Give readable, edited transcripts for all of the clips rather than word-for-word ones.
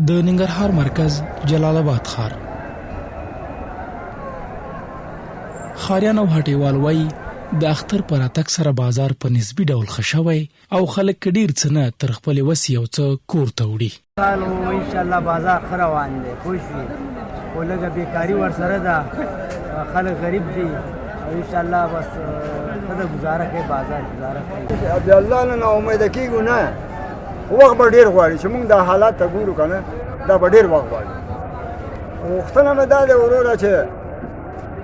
د ننګرهار مرکز جلال آباد ښار. ښاریان او هټیوال وایي د اختر په راتګ سره بازار په نسبي ډول ښه شوی او خلک که ډېر څه نه تر خپلې وسې یو څه کور ته وړي. انشاءالله بازار ښه روان دی، پوه شوې، خو لږه بېکاري ورسره ده، خلک غریب دي او انشاءالله بس ښه ده، ګزاره کوي، بازار ګزاره کوي. د الله نه ناامیده کېږو نه، وخت به ډېر غواړي چې موږ دا حالات ته ګورو که نه، دا به ډېر وخت غواړي. غوښتنه مې دا دی وروره چې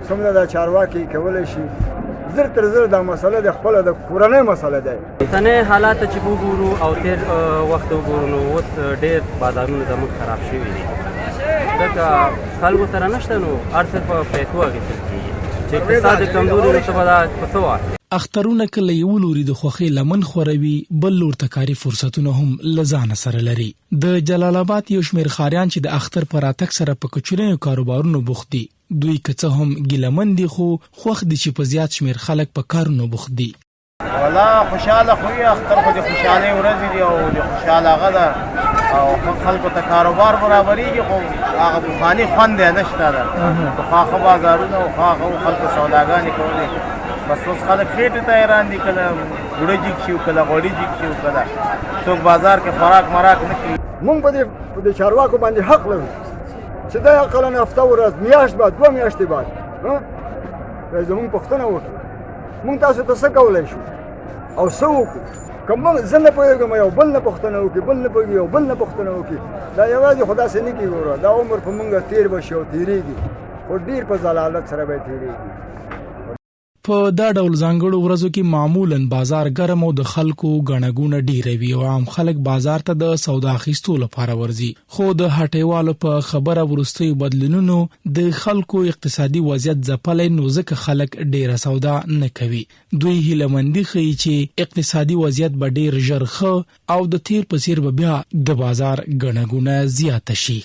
څومره دا چارواکي کولی شي زر تر زر دا مسله د خپله د کورنۍ مسله دی. اوسنۍ حالات چې وګورو او تېر وخت وګورو نو اوس ډېر بازارونه زموږ خراب شوي دي، ځکه خلکو سره نشته، نو هر څه په پیسو اخیستل کېږي چې اقتصاد یې کمزوري نو ته به دا په څه واخلې. اخترونه کله یو لوري د خوښۍ لمن خوروي، بل لور ته کاري فرصتونه هم له ځانه سره لري. د جلال آباد یو شمېر ښاریان چې د اختر په راتګ سره په کوچنیو کاروبارونو بوخت دي، دوی که څه هم ګیلهمن دي خو خوښ دي چې په زیات شمېر خلک په کارونو بوخت دي. والله خوشحاله خو یې، اختر خو د خوشحالۍ ورځې دي او د خوشحاله هغه ده او خلکو ته کاروبار برابرېږي، خو هغه پخواني خوند یې نشته ده. پخوا بازارونه او هغه خلکو سوداګانې کولې، بس اوس خلک خېټې ته حیران دي، کله ګوړه جګ شي او کله غوړي جګ شي او کله څوک بازار کې خوراک مراک نه کوي. موږ په دې چارواکو باندې حق لرو چې دا اقلا هفته ورځ میاشت بعد 2 میاشتې بعد زموږ پوښتنه وکړي موږ تاسو ته څه کولی شو او څه وکړو. که موږ زه نه پوهېږم یو بل نه پوښتنه وکړي، بل نه پوهېږي یو بل نه پوښتنه وکړي، دا یوازې خو داسې نه کېږي. وروره دا عمر په موږ تېر به شي او تېرېږي، خو ډېر په ضلالت سره به یې تېرېږي. په دا ډول ځانګړو ورځو کې معمولاً بازار ګرم او د خلکو ګڼه ګوڼه ډېره وي او عام خلک بازار ته د سودا اخیستو لپاره ورځي. خو د هټیوالو په خبره وروستیو بدلونونو د خلکو اقتصادي وضعیت ځپلی، نو ځکه خلک ډېره سودا نه کوي. دوی هیلهمندي ښیي چې اقتصادي وضعیت به ډېر ژر ښه او د تیر په څیر به بیا د بازار ګڼه ګوڼه زیاته شي.